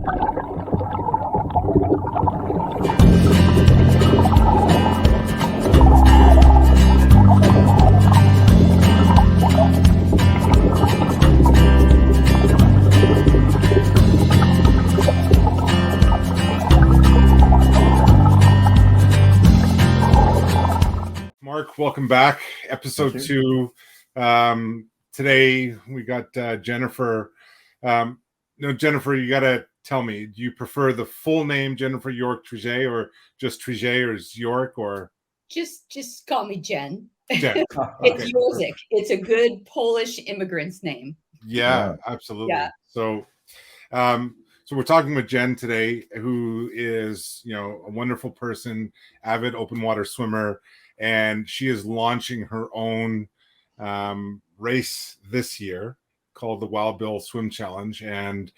Mark, welcome back. Episode 2. Today we got Jennifer. Jennifer, you got to tell me, do you prefer the full name Jennifer York Triger, or just Triger, or York, or just call me Jen? Jen. It's Yorzyk. It's a good Polish immigrant's name. Yeah, absolutely. Yeah. So we're talking with Jen today, who is, a wonderful person, avid open water swimmer, and she is launching her own race this year called the Wild Bill Swim Challenge. And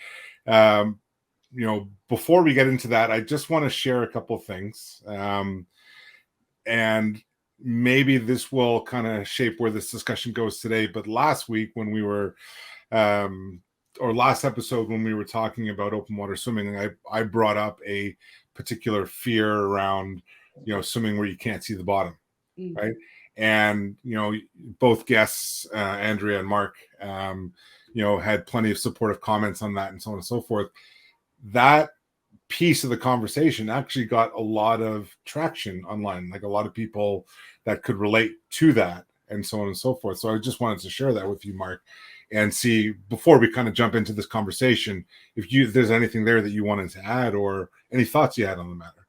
before we get into that, I just want to share a couple of things, and maybe this will kind of shape where this discussion goes today. But last week when we were or last episode when we were talking about open water swimming, I brought up a particular fear around swimming where you can't see the bottom. Right. And, both guests, Andrea and Mark, had plenty of supportive comments on that and so on and so forth. That piece of the conversation actually got a lot of traction online, like a lot of people that could relate to that and so on and so forth. So I just wanted to share that with you, Mark, and see, before we kind of jump into this conversation, if there's anything there that you wanted to add or any thoughts you had on the matter.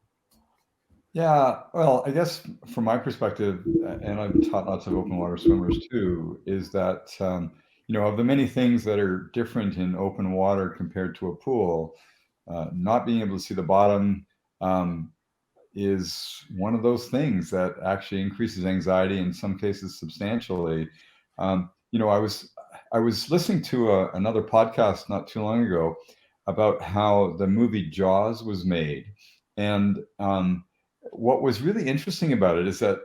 Yeah, well, I guess from my perspective, and I've taught lots of open water swimmers too, is that, of the many things that are different in open water compared to a pool, not being able to see the bottom is one of those things that actually increases anxiety, in some cases substantially. I was listening to another podcast not too long ago about how the movie Jaws was made. And what was really interesting about it is that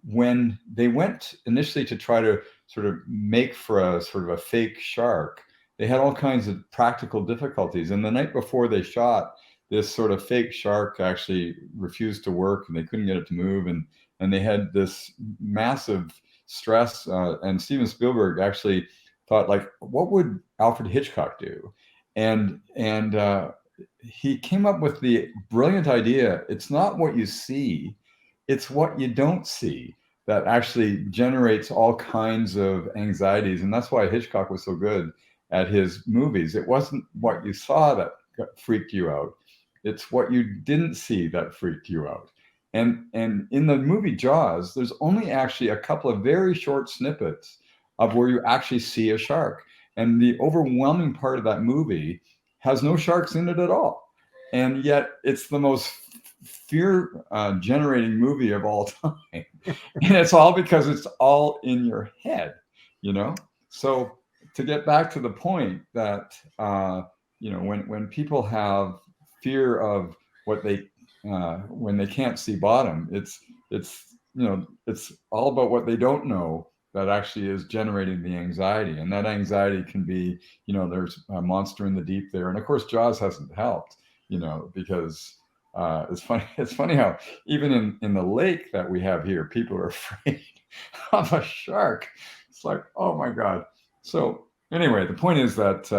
when they went initially to try to sort of make for a sort of a fake shark, they had all kinds of practical difficulties. And the night before they shot, this sort of fake shark actually refused to work, and they couldn't get it to move. And they had this massive stress. And Steven Spielberg actually thought, like, what would Alfred Hitchcock do? And he came up with the brilliant idea. It's not what you see, it's what you don't see that actually generates all kinds of anxieties. And that's why Hitchcock was so good at his movies. It wasn't what you saw that freaked you out. It's what you didn't see that freaked you out. And in the movie Jaws, there's only actually a couple of very short snippets of where you actually see a shark. And the overwhelming part of that movie has no sharks in it at all. And yet it's the most fear generating movie of all time. And it's all because it's all in your head, So to get back to the point that, when people have fear of what when they can't see bottom, it's all about what they don't know that actually is generating the anxiety. And that anxiety can be, there's a monster in the deep there. And of course, Jaws hasn't helped, because it's funny how even in the lake that we have here, people are afraid of a shark. It's like, oh my God. So anyway, the point is that,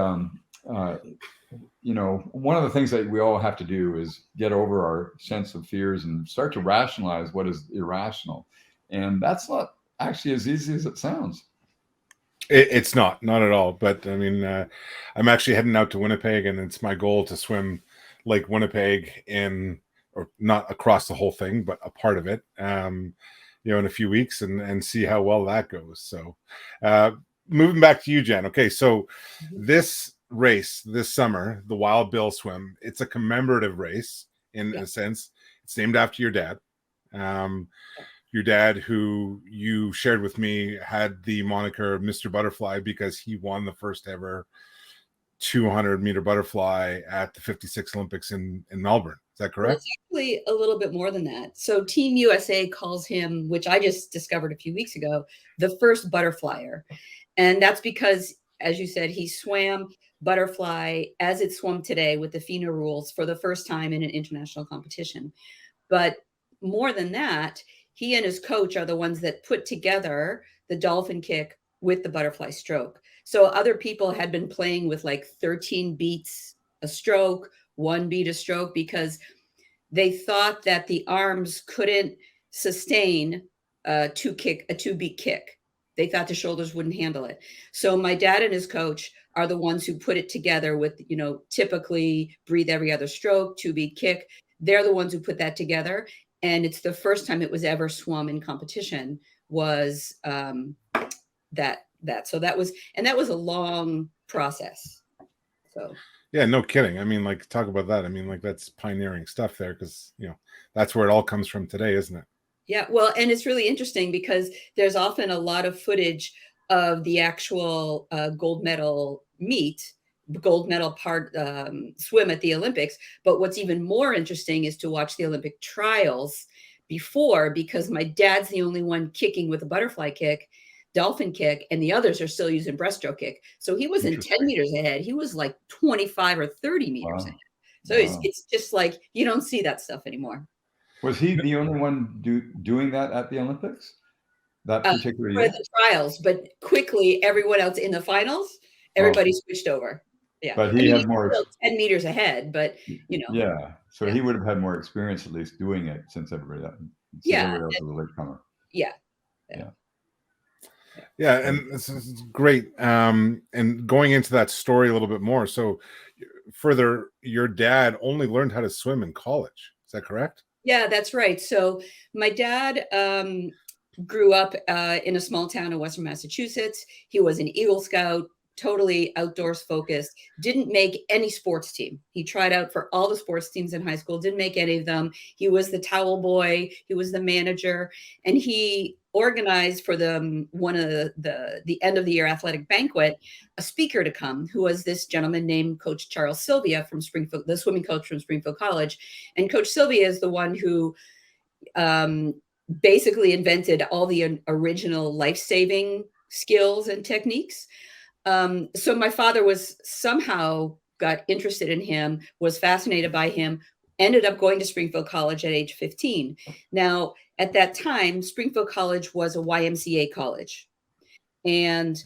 one of the things that we all have to do is get over our sense of fears and start to rationalize what is irrational. And that's not actually as easy as it sounds. It's not at all. But I mean, I'm actually heading out to Winnipeg, and it's my goal to swim Lake Winnipeg or not across the whole thing, but a part of it, in a few weeks, and see how well that goes. So moving back to you, Jen. Okay, so this race this summer, the Wild Bill Swim, it's a commemorative race in a sense. It's named after your dad. Your dad, who you shared with me, had the moniker Mr. Butterfly because he won the first ever 200-meter butterfly at the 56 Olympics in Melbourne. Is that correct? Well, it's actually a little bit more than that. So Team USA calls him, which I just discovered a few weeks ago, the first butterflyer. And that's because, as you said, he swam butterfly as it's swum today with the FINA rules for the first time in an international competition. But more than that, he and his coach are the ones that put together the dolphin kick with the butterfly stroke. So other people had been playing with like 13 beats a stroke, 1 beat a stroke, because they thought that the arms couldn't sustain a 2-beat kick. They thought the shoulders wouldn't handle it. So my dad and his coach are the ones who put it together with, typically breathe every other stroke, 2-beat kick. They're the ones who put that together. And it's the first time it was ever swum in competition was that. So that was a long process. So. Yeah, no kidding. I mean, like, talk about that. I mean, like, that's pioneering stuff there, because, that's where it all comes from today, isn't it? Yeah, well, and it's really interesting because there's often a lot of footage of the actual gold medal part swim at the Olympics. But what's even more interesting is to watch the Olympic trials before, because my dad's the only one kicking with a butterfly kick, dolphin kick, and the others are still using breaststroke kick. So he wasn't 10 meters ahead. He was like 25 or 30 meters ahead. So it's just like, you don't see that stuff anymore. Was he the only one doing that at the Olympics? That particular year? For the trials, but quickly everyone else in the finals, everybody switched over. Yeah, but he had more 10 meters ahead, but Yeah, so he would have had more experience at least doing it since everybody else was a latecomer. Yeah. Yeah, and this is great. And going into that story a little bit more. So, further, your dad only learned how to swim in college. Is that correct? Yeah, that's right. So my dad grew up in a small town in Western Massachusetts. He was an Eagle Scout, totally outdoors focused, didn't make any sports team. He tried out for all the sports teams in high school, didn't make any of them. He was the towel boy, he was the manager, and he organized for one of the end of the year athletic banquet, a speaker to come, who was this gentleman named Coach Charles Sylvia from Springfield, the swimming coach from Springfield College. And Coach Sylvia is the one who basically invented all the original life-saving skills and techniques. So my father got interested in him, was fascinated by him, ended up going to Springfield College at age 15. Now, at that time, Springfield College was a YMCA college, and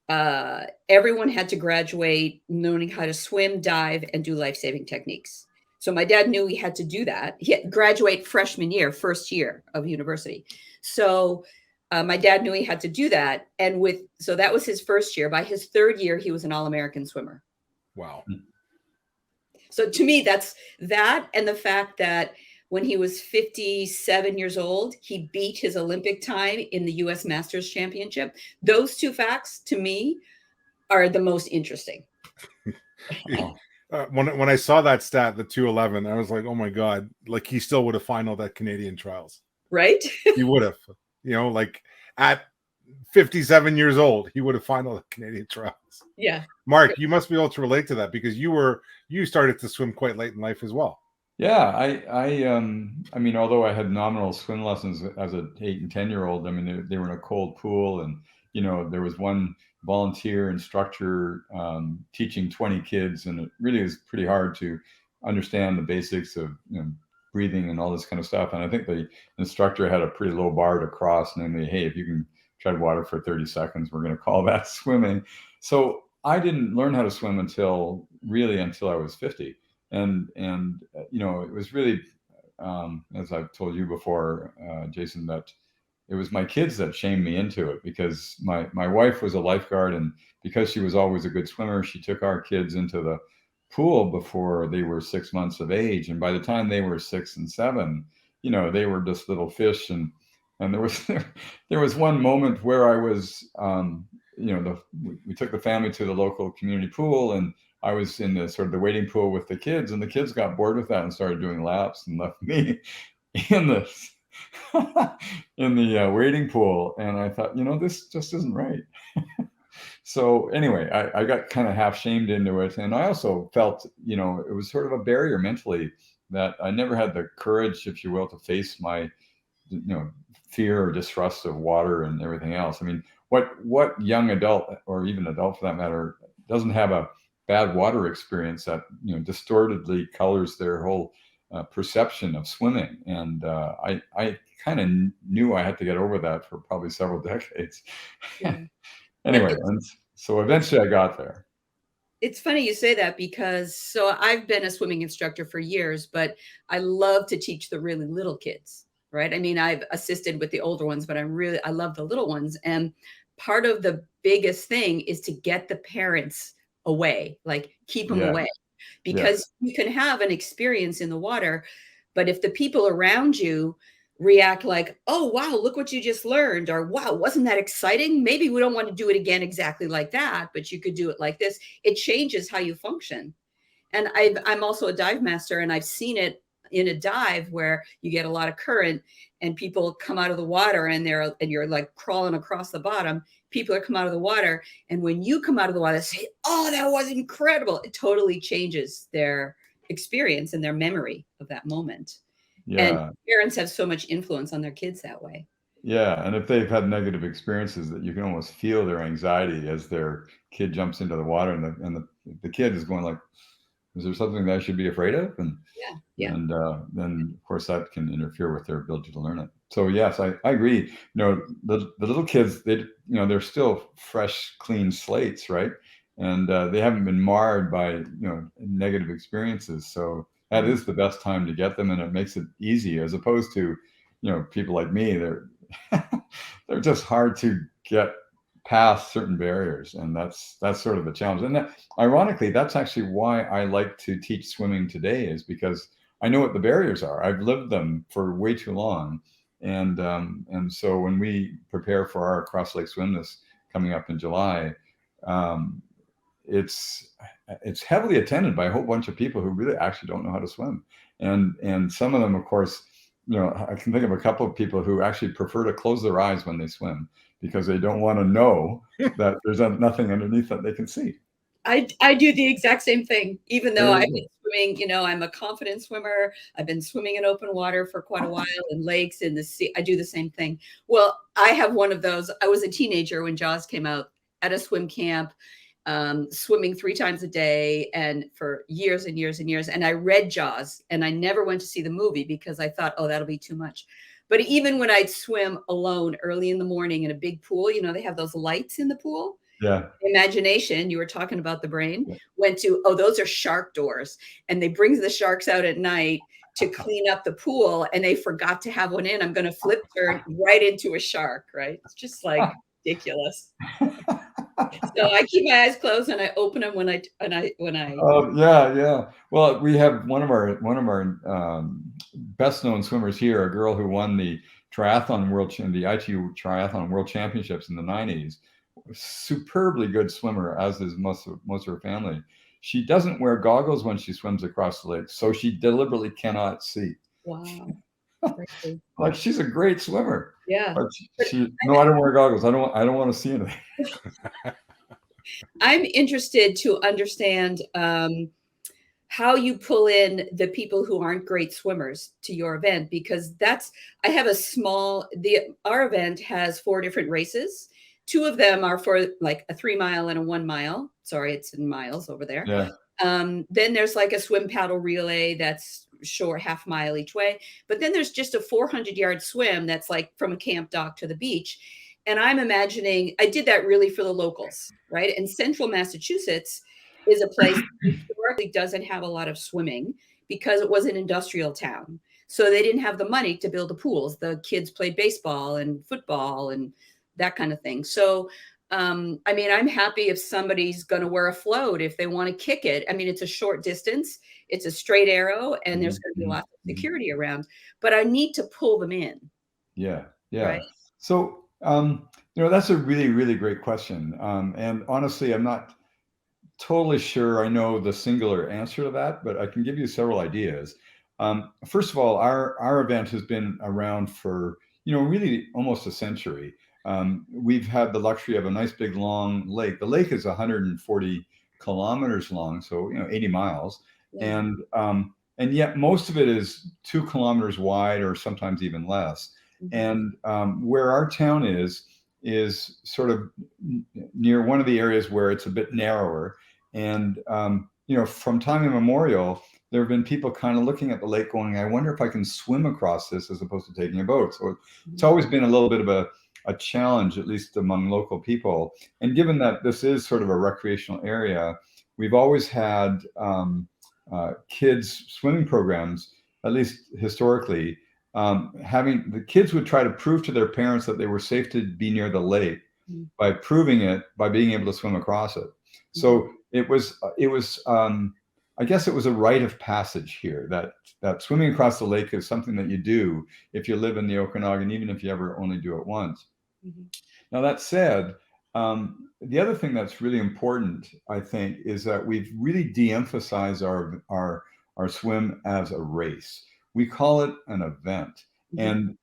everyone had to graduate learning how to swim, dive, and do life-saving techniques. So my dad knew he had to do that. He had to graduate freshman year, first year of university. So my dad knew he had to do that. So that was his first year. By his third year, he was an All-American swimmer. Wow. So to me, that's that. And the fact that when he was 57 years old, he beat his Olympic time in the U.S. Masters Championship. Those two facts, to me, are the most interesting. When I saw that stat, the 2:11, I was like, oh my God, like he still would have finaled at Canadian trials. Right? He would have, like at 57 years old, he would have finaled at Canadian trials. Yeah. Mark, you must be able to relate to that because you started to swim quite late in life as well. Yeah, I mean, although I had nominal swim lessons as an 8 and 10-year-old, I mean, they were in a cold pool, and there was one volunteer instructor teaching 20 kids, and it really was pretty hard to understand the basics of breathing and all this kind of stuff. And I think the instructor had a pretty low bar to cross, namely, hey, if you can tread water for 30 seconds, we're going to call that swimming. So I didn't learn how to swim until I was 50. And it was really, as I've told you before, Jason, that it was my kids that shamed me into it, because my wife was a lifeguard, and because she was always a good swimmer, she took our kids into the pool before they were 6 months of age. And by the time they were 6 and 7, they were just little fish. And there was one moment where I was, we took the family to the local community pool, and I was in the sort of the waiting pool with the kids, and the kids got bored with that and started doing laps and left me in the waiting pool. And I thought, this just isn't right. So anyway, I got kind of half shamed into it. And I also felt, it was sort of a barrier mentally that I never had the courage, if you will, to face my, fear or distrust of water and everything else. I mean, what young adult, or even adult for that matter, doesn't have a bad water experience that, you know, distortedly colors their whole perception of swimming. And I kind of knew I had to get over that for probably several decades. Yeah. Anyway, and so eventually I got there. It's funny you say that, because so I've been a swimming instructor for years, but I love to teach the really little kids, right? I mean, I've assisted with the older ones, but I love the little ones. And part of the biggest thing is to get the parents away, like keep them Yeah. away, because you can have an experience in the water, but if the people around you react like, oh, wow, look what you just learned, or wow, wasn't that exciting? Maybe we don't want to do it again exactly like that, but you could do it like this. It changes how you function. And I'm also a dive master, and I've seen it in a dive where you get a lot of current and people come out of the water and you're like crawling across the bottom. People are come out of the water. And when you come out of the water, they say, oh, that was incredible. It totally changes their experience and their memory of that moment. Yeah. And parents have so much influence on their kids that way. Yeah. And if they've had negative experiences, that you can almost feel their anxiety as their kid jumps into the water, and the kid is going like, is there something that I should be afraid of? And and then of course that can interfere with their ability to learn it. So yes, I agree. You know, the little kids, they're still fresh, clean slates, right? And they haven't been marred by, negative experiences. So that is the best time to get them, and it makes it easy, as opposed to, people like me. They're just hard to get past certain barriers, and that's sort of the challenge. And ironically, that's actually why I like to teach swimming today, is because I know what the barriers are. I've lived them for way too long, and so when we prepare for our Cross Lake Swim this coming up in July, it's heavily attended by a whole bunch of people who really actually don't know how to swim, and some of them, of course, I can think of a couple of people who actually prefer to close their eyes when they swim, because they don't want to know that there's nothing underneath that they can see. I do the exact same thing, even though I've been swimming, I'm a confident swimmer. I've been swimming in open water for quite a while, in lakes, in the sea. I do the same thing. Well, I have one of those. I was a teenager when Jaws came out, at a swim camp, swimming 3 times a day, and for years and years and years. And I read Jaws, and I never went to see the movie because I thought, oh, that'll be too much. But even when I'd swim alone early in the morning in a big pool, they have those lights in the pool. Yeah. Imagination, you were talking about the brain, went to, oh, those are shark doors. And they bring the sharks out at night to clean up the pool, and they forgot to have one in. I'm going to flip turn right into a shark, right? It's just like ridiculous. So I keep my eyes closed, and I open them when I. Yeah. Well, we have one of our best known swimmers here, a girl who won the the ITU Triathlon World Championships in the 90s. Superbly good swimmer, as is most of her family. She doesn't wear goggles when she swims across the lake, so she deliberately cannot see. Wow. Like, she's a great swimmer. Yeah. But no, I don't wear goggles. I don't want to see anything. I'm interested to understand how you pull in the people who aren't great swimmers to your event, because I have our event has 4 different races. 2 of them are for like a 3 mile and a 1 mile. Sorry, it's in miles over there. Yeah. Then there's like a swim paddle relay that's short, half mile each way. But then there's just a 400-yard swim that's like from a camp dock to the beach. And I'm imagining, I did that really for the locals, right? And central Massachusetts is a place that historically doesn't have a lot of swimming, because it was an industrial town. So they didn't have the money to build the pools. The kids played baseball and football and that kind of thing. So, I'm happy if somebody's going to wear a float, if they want to kick it. I mean, it's a short distance, it's a straight arrow, and there's going to be lots of security around, but I need to pull them in. Yeah. Right? So, that's a really, really great question. And honestly, I'm not totally sure I know the singular answer to that, but I can give you several ideas. First of all, our event has been around for, really almost a century. We've had the luxury of a nice big long lake. The lake is 140 kilometers long, so 80 miles, yeah. And yet most of it is 2 kilometers wide, or sometimes even less. Mm-hmm. And where our town is sort of near one of the areas where it's a bit narrower, And, from time immemorial, there have been people kind of looking at the lake going, I wonder if I can swim across this as opposed to taking a boat. So it's always been a little bit of a challenge, at least among local people. And given that this is sort of a recreational area, we've always had kids swimming programs, at least historically. Having the kids would try to prove to their parents that they were safe to be near the lake by proving it by being able to swim across it. So it was I guess it was a rite of passage here that swimming across the lake is something that you do if you live in the Okanagan, even if you ever only do it once. Now, that said, the other thing that's really important, I think, is that we've really de-emphasized our swim as a race. We call it an event, and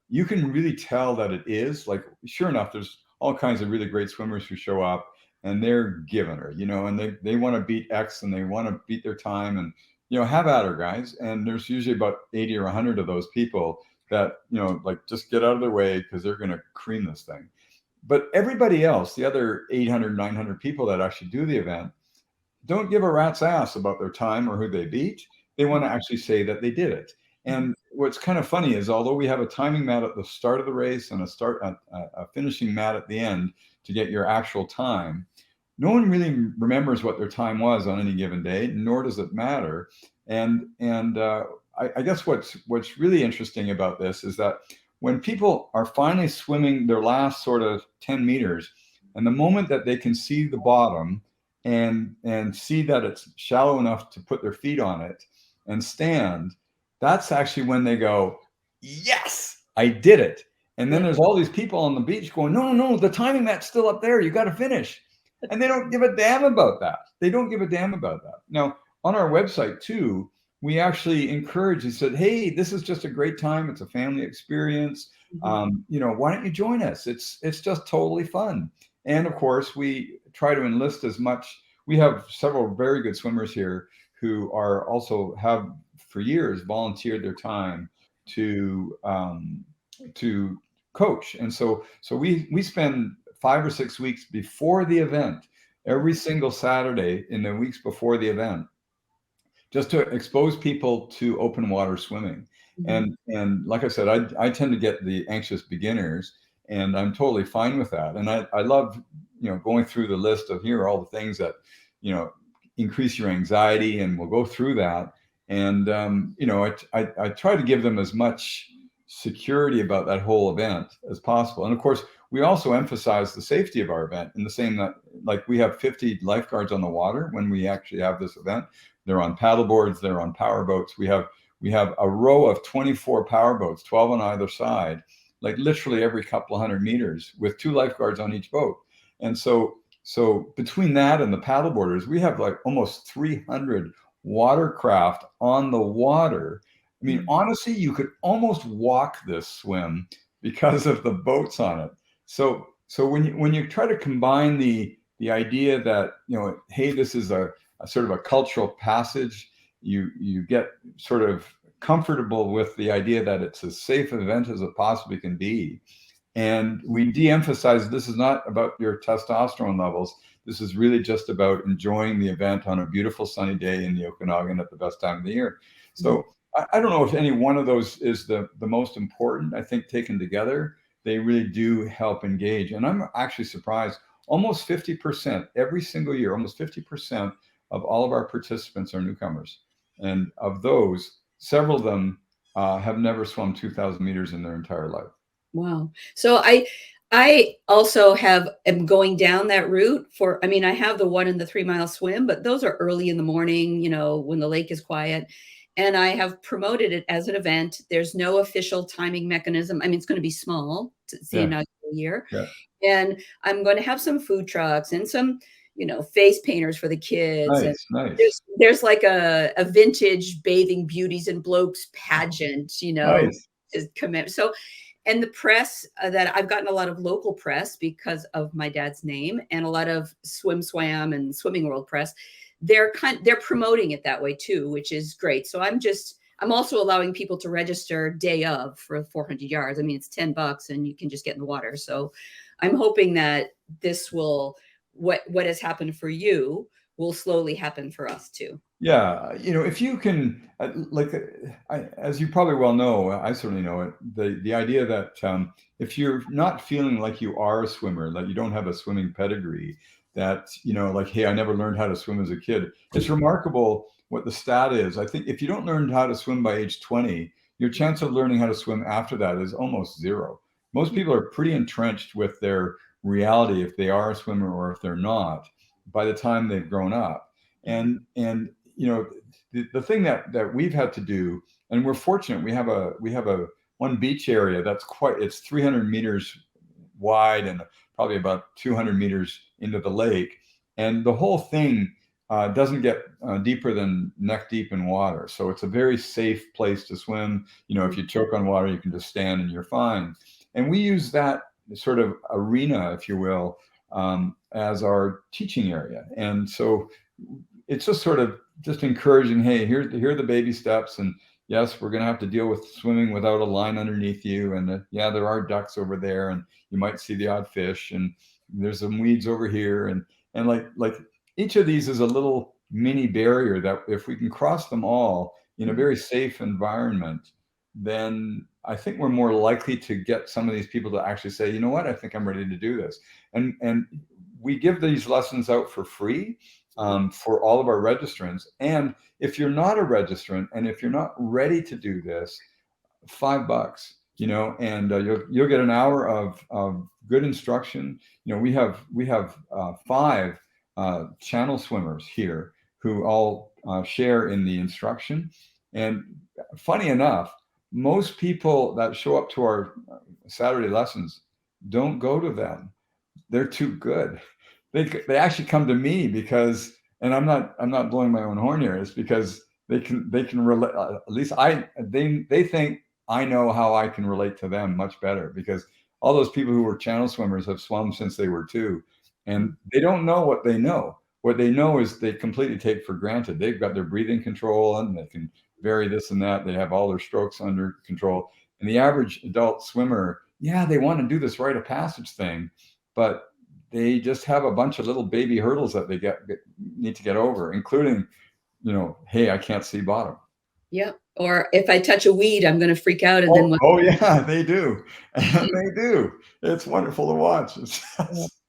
you can really tell that it is. Like, sure enough, there's all kinds of really great swimmers who show up, and they're giving her, and they want to beat X and they want to beat their time, and have at her, guys. And there's usually about 80 or 100 of those people that like just get out of their way because they're going to cream this thing. But everybody else, the other 800, 900 people that actually do the event, don't give a rat's ass about their time or who they beat. They want to actually say that they did it. And what's kind of funny is, although we have a timing mat at the start of the race and a finishing mat at the end to get your actual time, no one really remembers what their time was on any given day, nor does it matter. And I guess what's really interesting about this is that when people are finally swimming their last sort of 10 meters, and the moment that they can see the bottom and see that it's shallow enough to put their feet on it and stand, that's actually when they go, yes, I did it. And then there's all these people on the beach going, no, the timing mat's still up there. You got to finish. And they don't give a damn about that. They don't give a damn about that. Now, on our website too, we actually encourage and said, hey, this is just a great time. It's a family experience. Why don't you join us? It's just totally fun. And of course, we try to enlist as much. We have several very good swimmers here who are also have for years volunteered their time to coach. And so we spend 5 or 6 weeks before the event, every single Saturday in the weeks before the event, just to expose people to open water swimming. And like I said, I tend to get the anxious beginners, and I'm totally fine with that. And I love, going through the list of here are all the things that, increase your anxiety, and we'll go through that. And, I try to give them as much security about that whole event as possible. And of course, we also emphasize the safety of our event in the same that, like, we have 50 lifeguards on the water when we actually have this event. They're on paddle boards, they're on power boats. We have a row of 24 power boats, 12 on either side, like literally every couple of 100 meters, with 2 lifeguards on each boat. And so between that and the paddle boarders, we have like almost 300 watercraft on the water. I mean, honestly, you could almost walk this swim because of the boats on it. So when you try to combine the idea that, hey, this is a sort of a cultural passage, you get sort of comfortable with the idea that it's as safe an event as it possibly can be. And we de-emphasize this is not about your testosterone levels. This is really just about enjoying the event on a beautiful sunny day in the Okanagan at the best time of the year. So I don't know if any one of those is the most important. I think taken together, they really do help engage. And I'm actually surprised, almost 50% every single year, almost 50% of all of our participants are newcomers. And of those, several of them have never swum 2,000 meters in their entire life. Wow. So I also am going down that route I have the 1 and the 3 mile swim, but those are early in the morning, when the lake is quiet. And I have promoted it as an event. There's no official timing mechanism. It's going to be small to see another year. Yeah. And I'm going to have some food trucks and some, face painters for the kids. Nice. There's like a vintage bathing beauties and blokes pageant, Nice. is commit. So, and the press that I've gotten a lot of local press because of my dad's name, and a lot of Swam and Swimming World press. They're promoting it that way too, which is great. So I'm also allowing people to register day of for 400 yards. It's $10 and you can just get in the water. So I'm hoping that this will, what has happened for you will slowly happen for us too. Yeah, if you can, as you probably well know, I certainly know it, the idea that if you're not feeling like you are a swimmer, that you don't have a swimming pedigree, that, like, hey, I never learned how to swim as a kid. It's remarkable what the stat is. I think if you don't learn how to swim by age 20, your chance of learning how to swim after that is almost zero. Most people are pretty entrenched with their reality, if they are a swimmer or if they're not, by the time they've grown up. And the thing that we've had to do, and we're fortunate, we have a one beach area that's it's 300 meters wide and probably about 200 meters into the lake, and the whole thing doesn't get deeper than neck deep in water, so it's a very safe place to swim. If you choke on water, you can just stand and you're fine. And we use that sort of arena, if you will, as our teaching area. And so it's just sort of just encouraging, hey, here are the baby steps. And yes, we're going to have to deal with swimming without a line underneath you. And yeah, there are ducks over there, and you might see the odd fish, and there's some weeds over here. And like each of these is a little mini barrier that if we can cross them all in a very safe environment, then I think we're more likely to get some of these people to actually say, you know what, I think I'm ready to do this. And we give these lessons out for free for all of our registrants. And if you're not a registrant and if you're not ready to do this, $5, and you'll get an hour of good instruction. We have 5 channel swimmers here who all share in the instruction. And funny enough, most people that show up to our Saturday lessons don't go to them. They're too good. They actually come to me because, and I'm not blowing my own horn here, it's because they can relate. At least they think I know how I can relate to them much better, because all those people who were channel swimmers have swum since they were 2, and they don't know what they know. What they know is they completely take for granted. They've got their breathing control and they can vary this and that. They have all their strokes under control. And the average adult swimmer, yeah, they want to do this rite of passage thing, but they just have a bunch of little baby hurdles that they need to get over, including, hey, I can't see bottom. Yep. Or if I touch a weed, I'm going to freak out. And then yeah, they do. They do. It's wonderful to watch.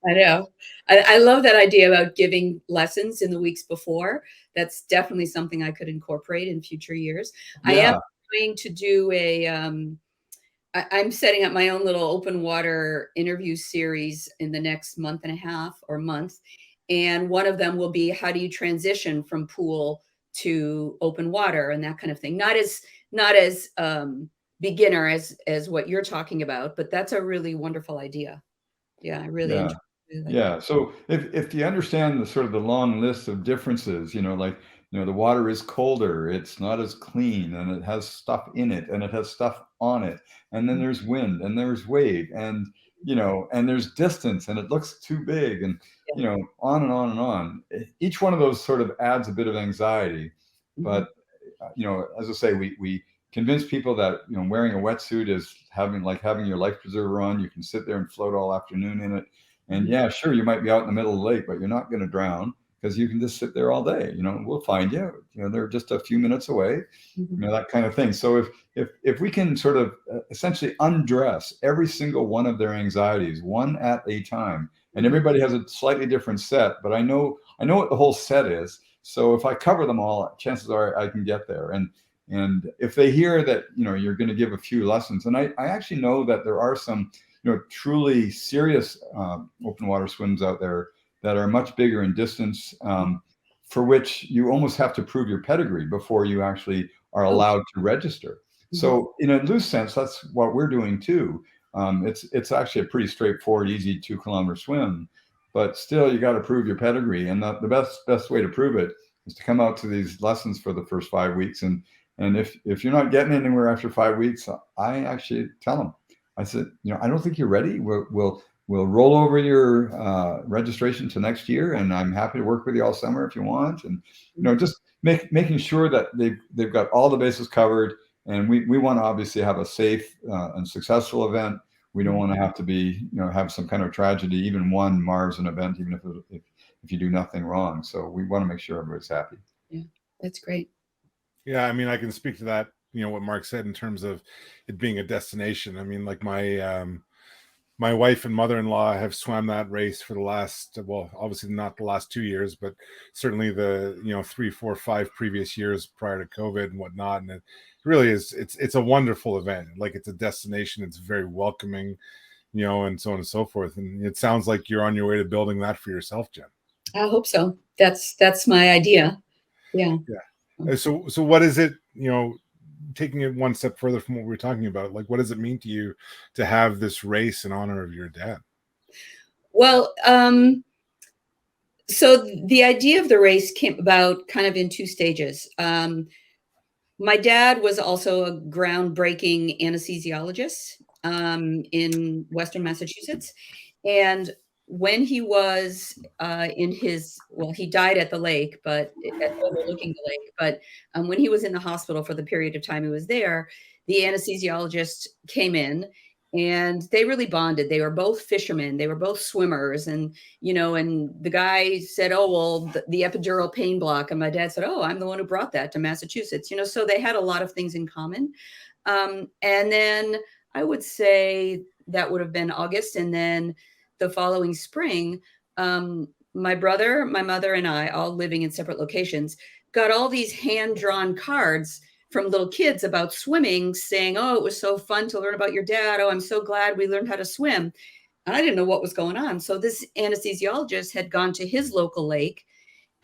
I know. I love that idea about giving lessons in the weeks before. That's definitely something I could incorporate in future years. Yeah. I am going to do I'm setting up my own little open water interview series in the next month and a half or month. And one of them will be, how do you transition from pool to open water and that kind of thing? Not as beginner as what you're talking about, but that's a really wonderful idea. Yeah, I really enjoy that. Yeah. So if you understand the sort of the long list of differences, the water is colder, it's not as clean, and it has stuff in it, and it has stuff on it, and then there's wind, and there's wave, and and there's distance, and it looks too big, and on and on and on. Each one of those sort of adds a bit of anxiety, but as I say, we convince people that wearing a wetsuit is having your life preserver on. You can sit there and float all afternoon in it, and yeah, sure, you might be out in the middle of the lake, but you're not going to drown, because you can just sit there all day. We'll find you. They're just a few minutes away. That kind of thing. So if we can sort of essentially undress every single one of their anxieties, one at a time, and everybody has a slightly different set, but I know what the whole set is. So if I cover them all, chances are I can get there. And if they hear that you're going to give a few lessons, and I actually know that there are some truly serious open water swims out there that are much bigger in distance, for which you almost have to prove your pedigree before you actually are allowed to register. So in a loose sense, that's what we're doing too. It's actually a pretty straightforward, easy 2-kilometer swim, but still you got to prove your pedigree. And the best way to prove it is to come out to these lessons for the first 5 weeks. And if you're not getting anywhere after 5 weeks, I actually tell them, I said, I don't think you're ready. We'll roll over your registration to next year, and I'm happy to work with you all summer if you want. And just making sure that they've got all the bases covered. And we want to obviously have a safe and successful event. We don't want to have to be have some kind of tragedy. Even one mars an event, even if you do nothing wrong. So we want to make sure everybody's happy. Yeah, that's great. Yeah, I mean, I can speak to that, what Mark said in terms of it being a destination. I mean, like my wife and mother-in-law have swam that race for the last, well, obviously not the last 2 years, but certainly the 3, 4, 5 previous years prior to COVID and whatnot. And it really is, it's a wonderful event. Like, it's a destination, it's very welcoming, and so on and so forth. And it sounds like you're on your way to building that for yourself, Jen. I hope so. That's my idea. Yeah. So what is it, taking it one step further from what we were talking about, like, what does it mean to you to have this race in honor of your dad? Well, so the idea of the race came about kind of in 2 stages. My dad was also a groundbreaking anesthesiologist in Western Massachusetts. And when he was he died at the lake, but overlooking the lake. But when he was in the hospital for the period of time he was there, the anesthesiologist came in and they really bonded. They were both fishermen. They were both swimmers. And, and the guy said, oh, well, the epidural pain block. And my dad said, oh, I'm the one who brought that to Massachusetts. So they had a lot of things in common. And then I would say that would have been August. And then the following spring, my brother, my mother, and I, all living in separate locations, got all these hand-drawn cards from little kids about swimming saying, oh, it was so fun to learn about your dad. Oh, I'm so glad we learned how to swim. And I didn't know what was going on. So this anesthesiologist had gone to his local lake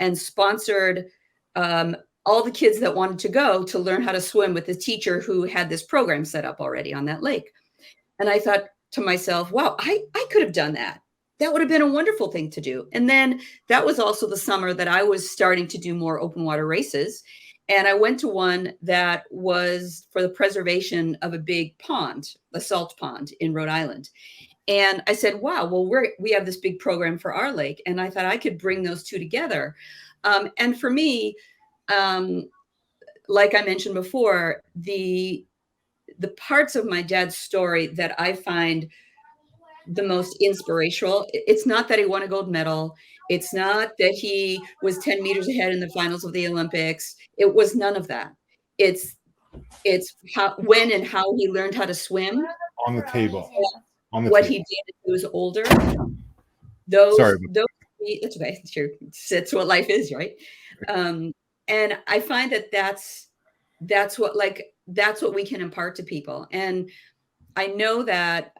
and sponsored all the kids that wanted to go to learn how to swim with the teacher who had this program set up already on that lake. And I thought to myself, wow, I could have done that. That would have been a wonderful thing to do. And then that was also the summer that I was starting to do more open water races. And I went to one that was for the preservation of a big pond, a salt pond in Rhode Island. And I said, wow, well, we have this big program for our lake. And I thought I could bring those two together. And for me, like I mentioned before, the parts of my dad's story that I find the most inspirational, it's not that he won a gold medal. It's not that he was 10 meters ahead in the finals of the Olympics. It was none of that. It's when and how he learned how to swim. On the table. What he did when he was older. Those, it's okay. Sure. It's what life is, right? And I find that's what we can impart to people. And I know that,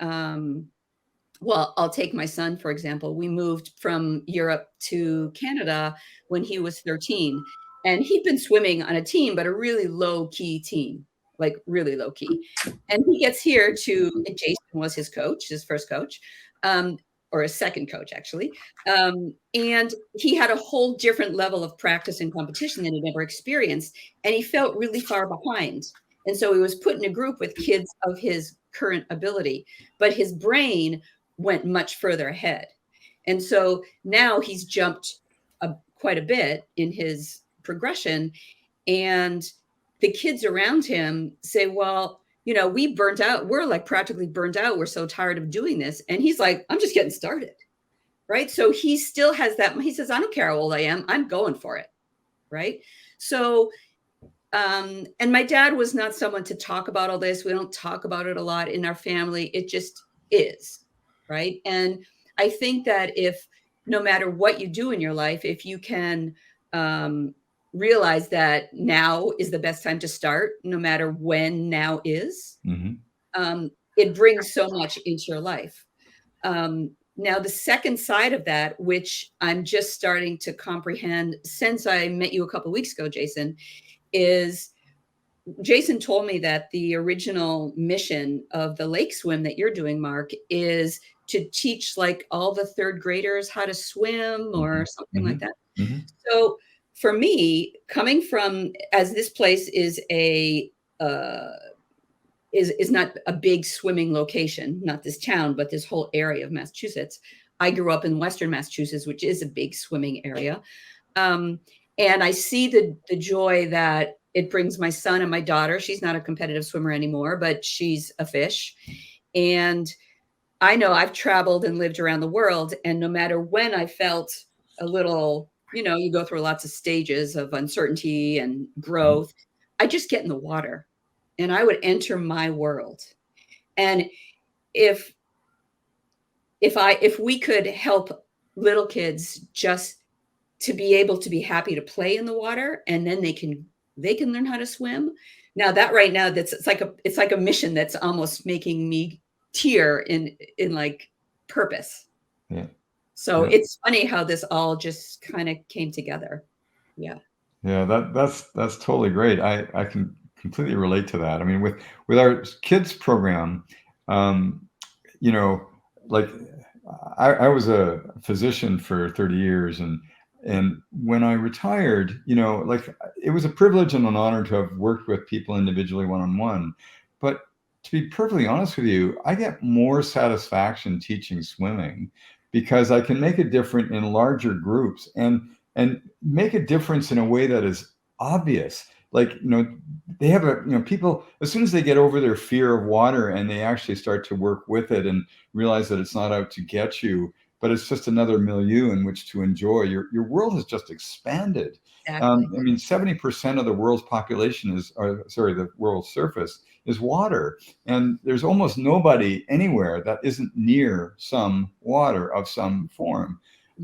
well, I'll take my son, for example. We moved from Europe to Canada when he was 13. And he'd been swimming on a team, but a really low-key team, like really low-key. And he gets here and Jason was his coach, his first coach, or his second coach, actually. And he had a whole different level of practice and competition than he'd ever experienced. And he felt really far behind. And so he was put in a group with kids of his current ability, but his brain went much further ahead. And so now he's jumped quite a bit in his progression. And the kids around him say, well, we burnt out. We're like practically burnt out. We're so tired of doing this. And he's like, I'm just getting started. Right. So he still has that. He says, I don't care how old I am. I'm going for it. Right. So, and my dad was not someone to talk about all this. We don't talk about it a lot in our family. It just is. Right. And I think that no matter what you do in your life, if you can realize that now is the best time to start, no matter when now is, it brings so much into your life. Now, the second side of that, which I'm just starting to comprehend since I met you a couple of weeks ago, Jason, is Jason told me that the original mission of the lake swim that you're doing, Mark, is to teach like all the third graders how to swim or something like that. So for me, coming from, as this place is is not a big swimming location, not this town, but this whole area of Massachusetts. I grew up in Western Massachusetts, which is a big swimming area. And I see the joy that it brings my son and my daughter. She's not a competitive swimmer anymore, but she's a fish. And I know I've traveled and lived around the world. And no matter when I felt a little, you go through lots of stages of uncertainty and growth. I just get in the water and I would enter my world. And if we could help little kids just to be able to be happy to play in the water, and then they can learn how to swim. Now that right now, it's like a mission that's almost making me tear in like purpose. Yeah. So it's funny how this all just kind of came together. Yeah. Yeah, that's totally great. I can completely relate to that. I mean, with our kids program, like I was a physician for 30 years, and when I retired, like it was a privilege and an honor to have worked with people individually one-on-one. But to be perfectly honest with you, I get more satisfaction teaching swimming because I can make a difference in larger groups and make a difference in a way that is obvious. Like, they have people, as soon as they get over their fear of water and they actually start to work with it and realize that it's not out to get you, but it's just another milieu in which to enjoy, your world has just expanded. Exactly. 70% of the world's population the world's surface is water. And there's almost nobody anywhere that isn't near some water of some form.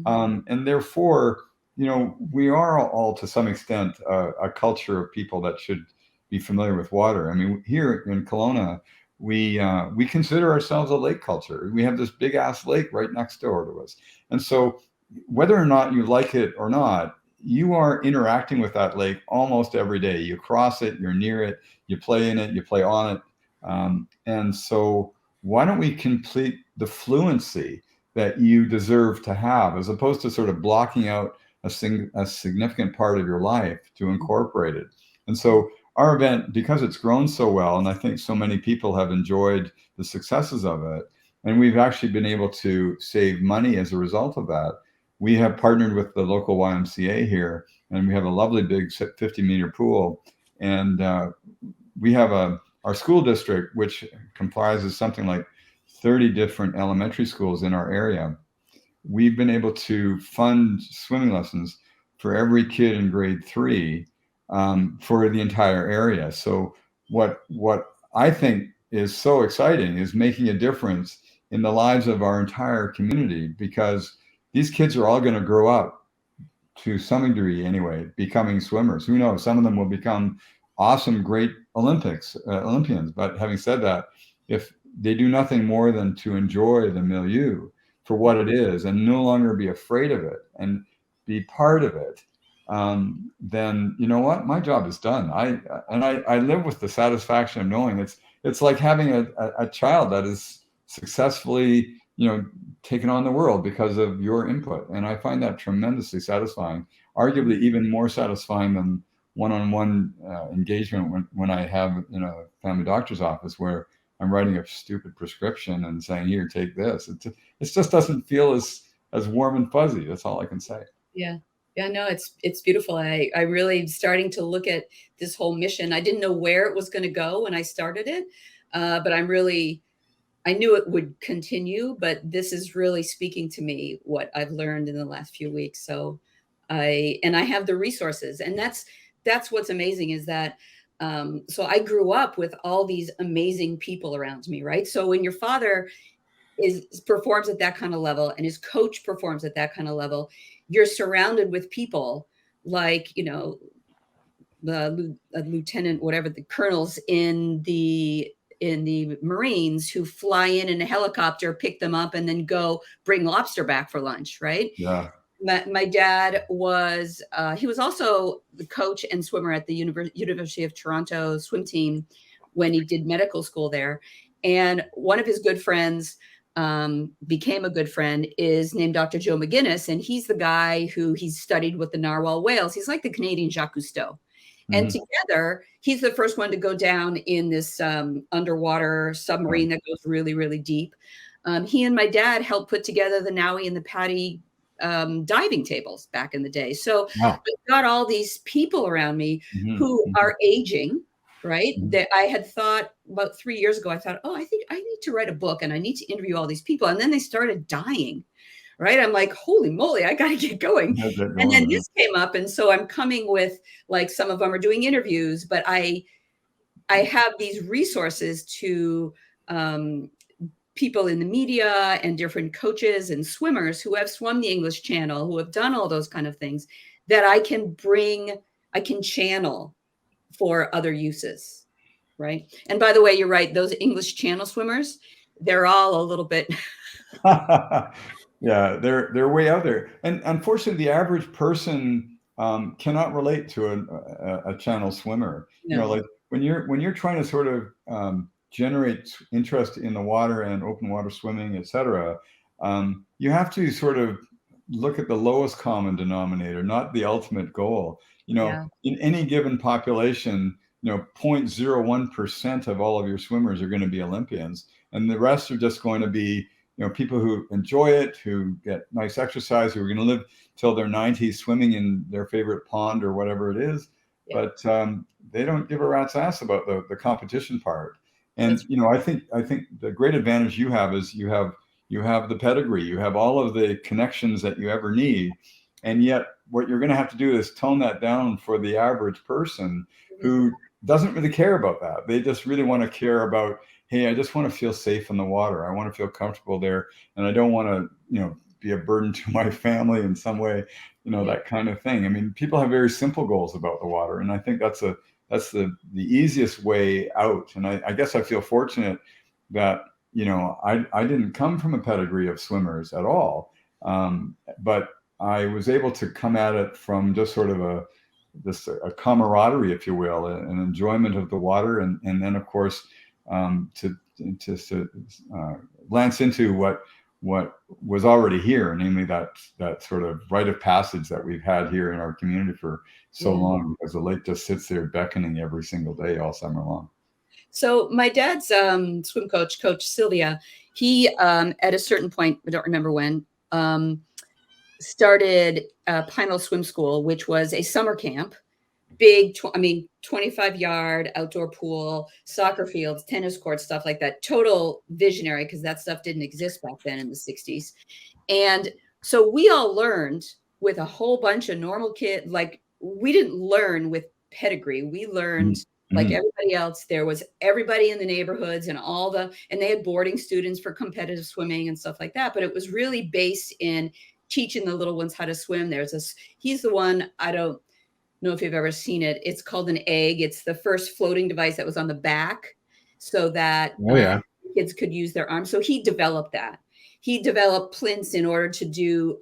And therefore, we are all to some extent a culture of people that should be familiar with water. I mean, here in Kelowna, we consider ourselves a lake culture. We have this big ass lake right next door to us. And so whether or not you like it or not, you are interacting with that lake almost every day. You cross it, you're near it, you play in it, you play on it. And so why don't we complete the fluency that you deserve to have, as opposed to sort of blocking out a significant part of your life to incorporate it. And so our event, because it's grown so well, and I think so many people have enjoyed the successes of it, and we've actually been able to save money as a result of that, we have partnered with the local YMCA here, and we have a lovely big 50-meter pool. And we have our school district, which comprises something like 30 different elementary schools in our area. We've been able to fund swimming lessons for every kid in grade 3 for the entire area. So what I think is so exciting is making a difference in the lives of our entire community, because these kids are all going to grow up, to some degree anyway, becoming swimmers. Who knows? Some of them will become awesome, great Olympians. But having said that, if they do nothing more than to enjoy the milieu for what it is and no longer be afraid of it and be part of it, then you know what? My job is done. I live with the satisfaction of knowing it's like having a child that is successfully, taken on the world because of your input. And I find that tremendously satisfying, arguably even more satisfying than one-on-one engagement when I have in a family doctor's office where I'm writing a stupid prescription and saying, here, take this. It just doesn't feel as warm and fuzzy. That's all I can say. Yeah. Yeah, no, it's beautiful. I really starting to look at this whole mission. I didn't know where it was going to go when I started it, but I knew it would continue, but this is really speaking to me, what I've learned in the last few weeks. So I have the resources, and that's what's amazing is that, so I grew up with all these amazing people around me, right? So when your father performs at that kind of level and his coach performs at that kind of level, you're surrounded with people like, the lieutenant, whatever, the colonels in the Marines who fly in a helicopter, pick them up, and then go bring lobster back for lunch, right? Yeah. My dad was, he was also the coach and swimmer at the University of Toronto swim team when he did medical school there. And one of his good friends became a good friend is named Dr. Joe McGinnis. And he's the guy who he's studied with the narwhal whales. He's like the Canadian Jacques Cousteau. And together, he's the first one to go down in this underwater submarine that goes really, really deep. He and my dad helped put together the Nowie and the Patty diving tables back in the day. So I've got all these people around me who are aging, right? That I had thought about 3 years ago, I thought, oh, I think I need to write a book and I need to interview all these people. And then they started dying. right? I'm like, holy moly, I got to get going. How's that And then going? this came up. And so I'm coming with, like, some of them are doing interviews, but I have these resources to people in the media and different coaches and swimmers who have swum the English Channel, who have done all those kind of things that I can channel for other uses. Right. And by the way, you're right. Those English Channel swimmers, they're all a little bit. Yeah, they're way out there. And unfortunately, the average person cannot relate to a channel swimmer. No. You know, like when you're trying to sort of generate interest in the water and open water swimming, etc., you have to sort of look at the lowest common denominator, not the ultimate goal. You know, Yeah. in any given population, 0.01% of all of your swimmers are going to be Olympians, and the rest are just going to be, people who enjoy it, who get nice exercise, who are going to live till their 90s swimming in their favorite pond or whatever it is. Yeah. But they don't give a rat's ass about the competition part. And I think the great advantage you have is you have the pedigree, you have all of the connections that you ever need, and yet what you're going to have to do is tone that down for the average person who doesn't really care about that. They just really want to care about, hey, I just want to feel safe in the water. I want to feel comfortable there, and I don't want to, be a burden to my family in some way, that kind of thing. I mean, people have very simple goals about the water, and I think that's the easiest way out. And I guess I feel fortunate that, I didn't come from a pedigree of swimmers at all, but I was able to come at it from just sort of a camaraderie, if you will, an enjoyment of the water, and then of course to glance into what was already here, namely that sort of rite of passage that we've had here in our community for so long, because the lake just sits there beckoning every single day all summer long. So my dad's swim coach Sylvia, he at a certain point, I don't remember when, started Pineville Swim School, which was a summer camp, big, 25-yard outdoor pool, soccer fields, tennis courts, stuff like that. Total visionary, because that stuff didn't exist back then in the 60s. And so we all learned with a whole bunch of normal kids. Like, we didn't learn with pedigree. We learned like everybody else. There was everybody in the neighborhoods and and they had boarding students for competitive swimming and stuff like that. But it was really based in teaching the little ones how to swim. He's the one, I don't know if you've ever seen it. It's called an egg. It's the first floating device that was on the back so that kids could use their arms. So he developed that. He developed plinths in order to do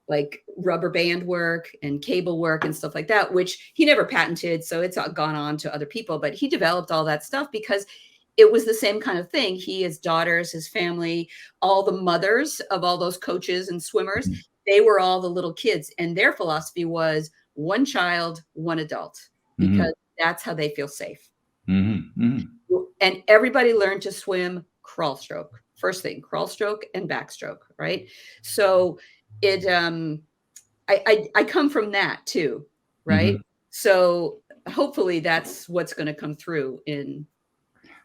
like rubber band work and cable work and stuff like that, which he never patented. So it's gone on to other people, but he developed all that stuff because it was the same kind of thing. He, his daughters, his family, all the mothers of all those coaches and swimmers, they were all the little kids. And their philosophy was one child, one adult, because that's how they feel safe. And everybody learned to swim crawl stroke. First thing, crawl stroke and backstroke, right? So it, I come from that too, right? So hopefully that's what's going to come through in.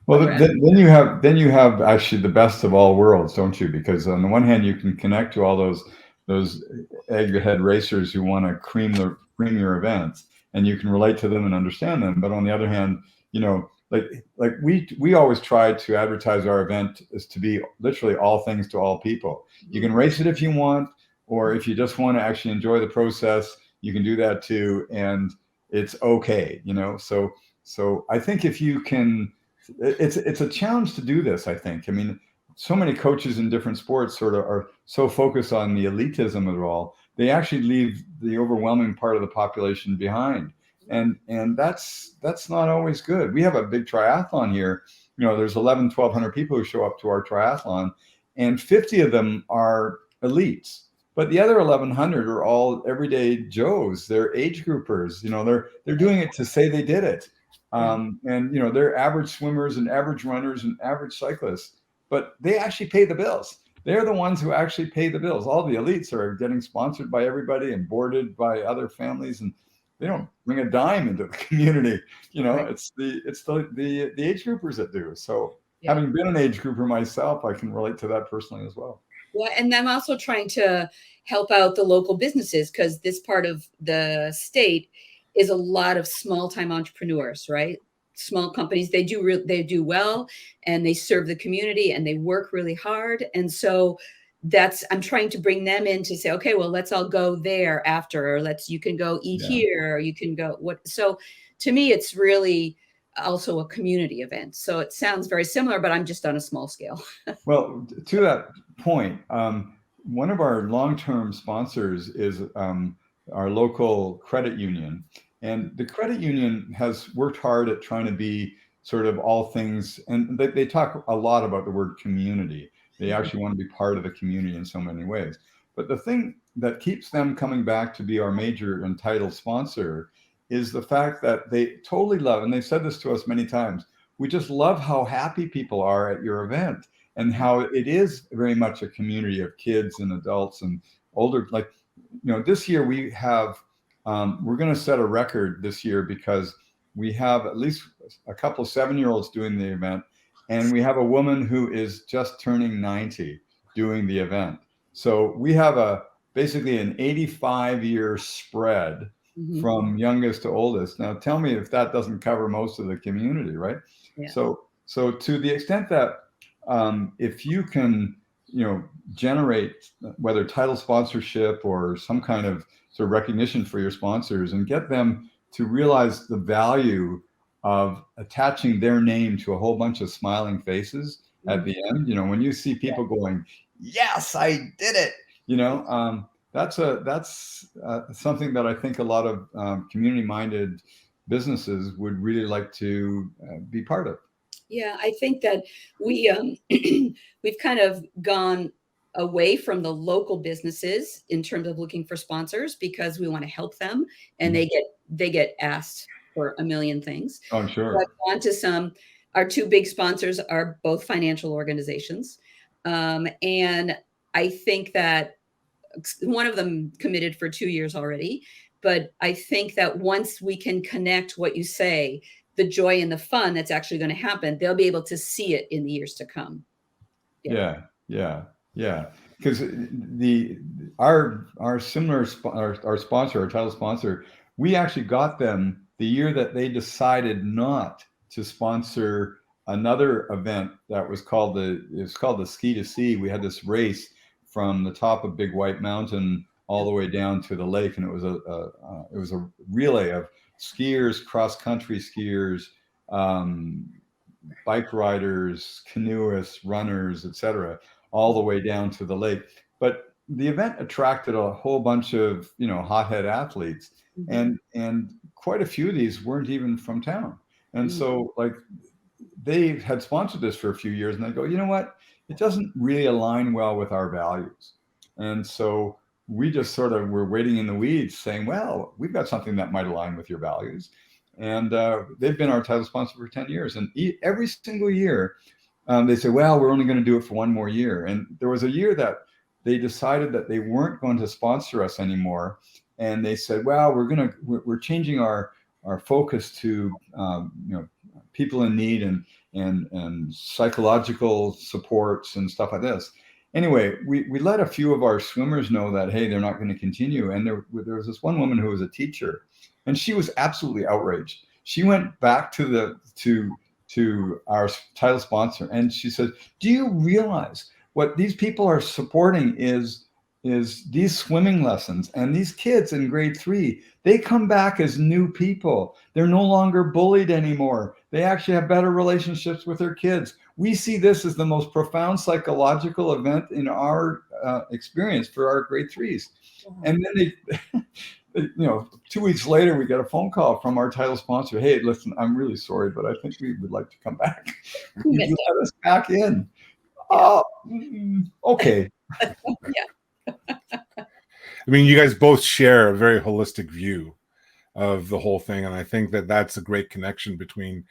Well, then you have actually the best of all worlds, don't you? Because on the one hand, you can connect to all those egghead racers who want to cream your events, and you can relate to them and understand them. But on the other hand, like we always try to advertise our event as to be literally all things to all people. You can race it if you want, or if you just want to actually enjoy the process, you can do that too, and it's okay. So I think if you can. It's a challenge to do this, I think. I mean, so many coaches in different sports sort of are so focused on the elitism of it all, they actually leave the overwhelming part of the population behind. And that's not always good. We have a big triathlon here. There's 1,100 people who show up to our triathlon, and 50 of them are elites. But the other 1,100 are all everyday Joes. They're age groupers. They're doing it to say they did it. And they're average swimmers and average runners and average cyclists, but they actually pay the bills. They're the ones who actually pay the bills. All the elites are getting sponsored by everybody and boarded by other families, and they don't bring a dime into the community. It's the age groupers that do. So having been an age grouper myself, I can relate to that personally as well. Yeah, and I'm also trying to help out the local businesses because this part of the state is a lot of small-time entrepreneurs, right? Small companies, they do well and they serve the community and they work really hard. And so I'm trying to bring them in to say, okay, well, let's all go there after, or you can go eat Yeah. here, or you can go so to me, it's really also a community event. So it sounds very similar, but I'm just on a small scale. Well, to that point, one of our long-term sponsors is our local credit union. And the credit union has worked hard at trying to be sort of all things, and they talk a lot about the word community. They actually want to be part of the community in so many ways. But the thing that keeps them coming back to be our major entitled sponsor is the fact that they totally love, and they've said this to us many times, we just love how happy people are at your event, and how it is very much a community of kids and adults and older. Like, this year we have, we're going to set a record this year because we have at least a couple of 7-year-olds doing the event, and we have a woman who is just turning 90 doing the event. So we have basically an 85-year spread from youngest to oldest. Now, tell me if that doesn't cover most of the community, right? Yeah. So to the extent that if you can, generate whether title sponsorship or some kind of sort of recognition for your sponsors and get them to realize the value of attaching their name to a whole bunch of smiling faces at the end, when you see people going, yes, I did it, that's something that I think a lot of community-minded businesses would really like to be part of. Yeah, I think that we've kind of gone away from the local businesses in terms of looking for sponsors because we want to help them, and they get asked for a million things. Oh, sure. But on to our two big sponsors are both financial organizations, and I think that one of them committed for 2 years already. But I think that once we can connect what you say, the joy and the fun that's actually going to happen, they'll be able to see it in the years to come. Yeah. Because our sponsor, our title sponsor, we actually got them the year that they decided not to sponsor another event that was called the Ski to Sea. We had this race from the top of Big White Mountain all the way down to the lake, and it was a relay of skiers, cross-country skiers, bike riders, canoeists, runners, etc., all the way down to the lake. But the event attracted a whole bunch of hothead athletes, and quite a few of these weren't even from town. And so, like, they had sponsored this for a few years, and they go, you know what? It doesn't really align well with our values. And so we just sort of were waiting in the weeds saying, well, we've got something that might align with your values. And they've been our title sponsor for 10 years. And every single year, they say, well, we're only going to do it for one more year. And there was a year that they decided that they weren't going to sponsor us anymore. And they said, well, we're changing our focus to people in need and psychological supports and stuff like this. Anyway, we let a few of our swimmers know that, hey, they're not going to continue. And there was this one woman who was a teacher, and she was absolutely outraged. She went back to our title sponsor, and she said, do you realize what these people are supporting is these swimming lessons, and these kids in grade 3, they come back as new people. They're no longer bullied anymore. They actually have better relationships with their kids. We see this as the most profound psychological event in our experience for our grade 3s. And then they 2 weeks later, we get a phone call from our title sponsor. Hey, listen, I'm really sorry, but I think we would like to come back. Will you let us back in? Okay. Yeah. I mean, you guys both share a very holistic view of the whole thing, and I think that that's a great connection between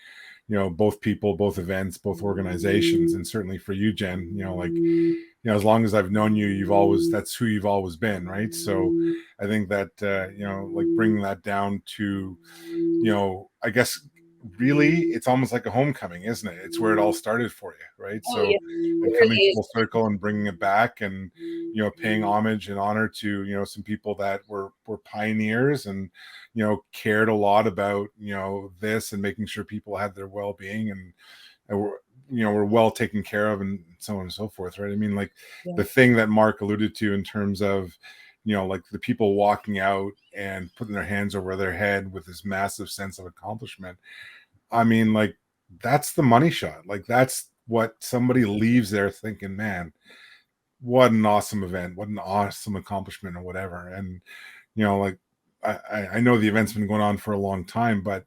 both people, both events, both organizations. And certainly for you, Jen, as long as I've known you, that's who you've always been, right? So I think that like bringing that down to I guess really, it's almost like a homecoming, isn't it? It's where it all started for you, right? Oh, So, yeah, and it coming really is. full circle and bringing it back, and paying homage and honor to some people that were pioneers, and cared a lot about this, and making sure people had their well-being, and were well taken care of, and so on and so forth, right? I mean, like Yeah. the thing that Mark alluded to in terms of like the people walking out and putting their hands over their head with this massive sense of accomplishment. I mean, like, that's the money shot. Like, that's what somebody leaves there thinking, man, what an awesome event, what an awesome accomplishment, or whatever. And like, I know the event's been going on for a long time, but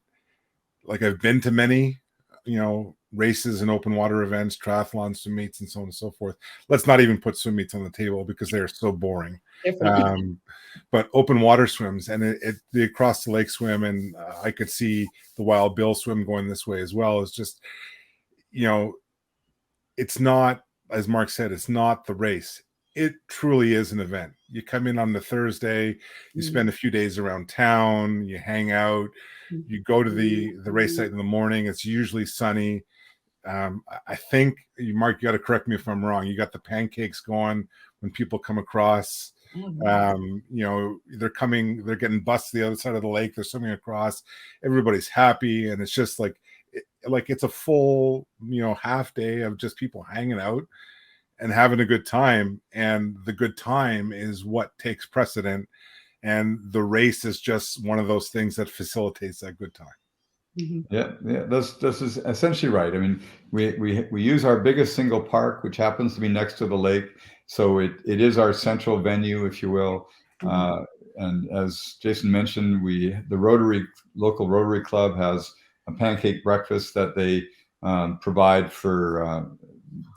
like, I've been to many races and open water events, triathlons, swim meets, and so on and so forth. Let's not even put swim meets on the table because they're so boring. But open water swims, and the across the lake swim, and I could see the Wild Bill swim going this way as well. It's just it's not, as Mark said, it's not the race. It truly is an event. You come in on the Thursday, you spend a few days around town, you hang out, you go to the race site in the morning. It's usually sunny. I think, Mark, you got to correct me if I'm wrong. You got the pancakes going when people come across. They're getting bussed to the other side of the lake. They're swimming across. Everybody's happy, and it's just like it's a full half day of just people hanging out and having a good time. And the good time is what takes precedent, and the race is just one of those things that facilitates that good time. Yeah, this is essentially right. I mean, we use our biggest single park, which happens to be next to the lake, so it is our central venue, if you will. And as Jason mentioned, the local Rotary Club has a pancake breakfast that they provide for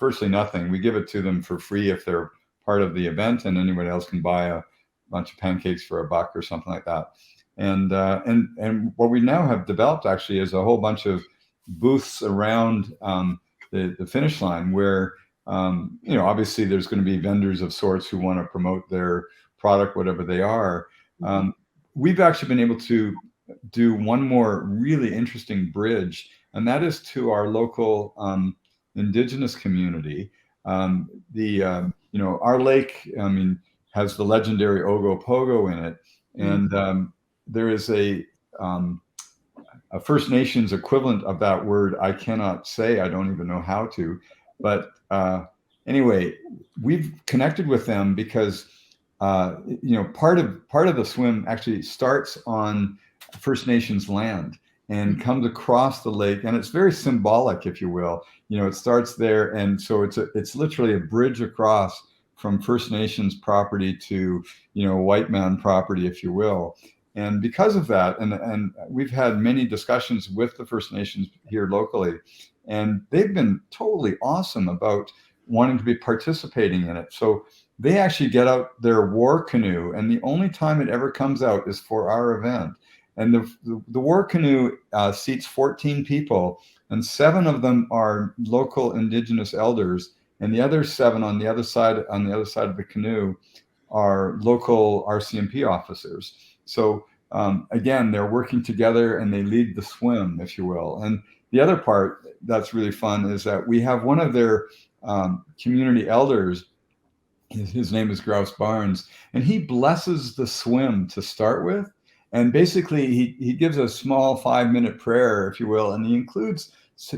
virtually nothing. We give it to them for free if they're part of the event, and anyone else can buy a bunch of pancakes for $1 or something like that. And what we now have developed actually is a whole bunch of booths around the finish line where obviously there's going to be vendors of sorts who want to promote their product, whatever they are. We've actually been able to do one more really interesting bridge, and that is to our local indigenous community. Our lake, has the legendary Ogopogo in it, and there is a First Nations equivalent of that word. I cannot say. I don't even know how to. But anyway, we've connected with them because part of the swim actually starts on First Nations land and comes across the lake, and it's very symbolic, if you will. It starts there, and so it's literally a bridge across from First Nations property to white man property, if you will. And because of that, and we've had many discussions with the First Nations here locally, and they've been totally awesome about wanting to be participating in it. So they actually get out their war canoe, and the only time it ever comes out is for our event. And the war canoe seats 14 people, and 7 of them are local indigenous elders, and the other 7 on the other side of the canoe are local RCMP officers. So again, they're working together and they lead the swim, if you will. And the other part that's really fun is that we have one of their community elders. His name is Grouse Barnes, and he blesses the swim to start with. And basically, he gives a small 5-minute prayer, if you will, and he includes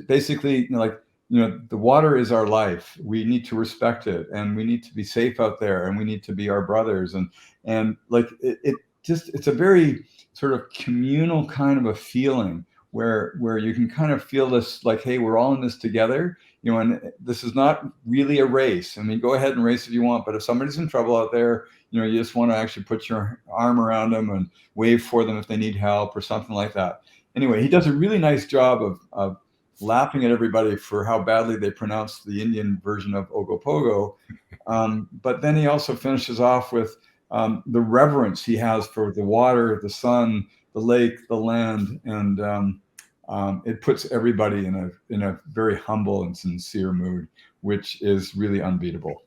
basically the water is our life. We need to respect it, and we need to be safe out there, and we need to be our brothers. And like it's a very sort of communal kind of a feeling where you can kind of feel this like, hey, we're all in this together. And this is not really a race. I mean, go ahead and race if you want, but if somebody's in trouble out there, you just want to actually put your arm around them and wave for them if they need help or something like that. Anyway, he does a really nice job of laughing at everybody for how badly they pronounce the Indian version of Ogopogo. But then he also finishes off with the reverence he has for the water, the sun, the lake, the land, and it puts everybody in a very humble and sincere mood, which is really unbeatable.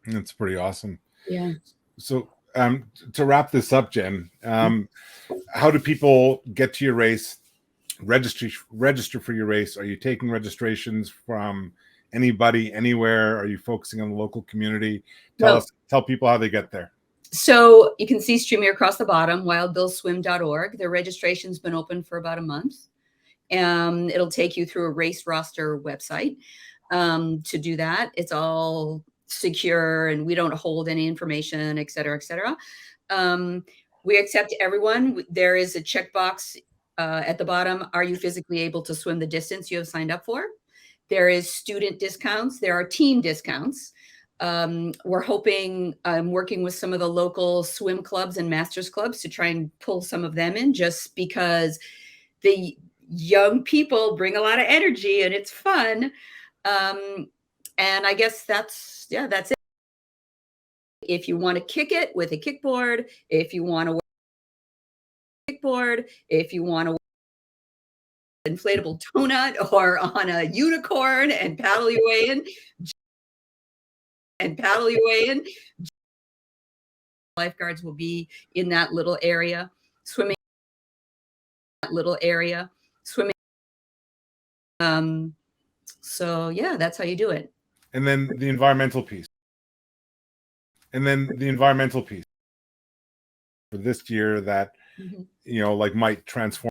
It's pretty awesome. Yeah. So to wrap this up, Jen, how do people get to your race? register for your race. Are you taking registrations from anybody, anywhere? Are you focusing on the local community? Tell people how they get there. So you can see streaming across the bottom, wildbillswim.org. The registration's been open for about a month. It'll take you through a race roster website to do that. It's all secure and we don't hold any information, et cetera, et cetera. We accept everyone. There is a checkbox at the bottom. Are you physically able to swim the distance you have signed up for? There is student discounts. There are team discounts. We're hoping, working with some of the local swim clubs and masters clubs to try and pull some of them in, just because the young people bring a lot of energy and it's fun. And I guess that's it. If you want to kick it with a kickboard, if you want to kickboard, if you want to inflatable donut or on a unicorn and paddle your way in, lifeguards will be in that little area, swimming. So yeah, that's how you do it. And then the environmental piece. For this year that, might transform.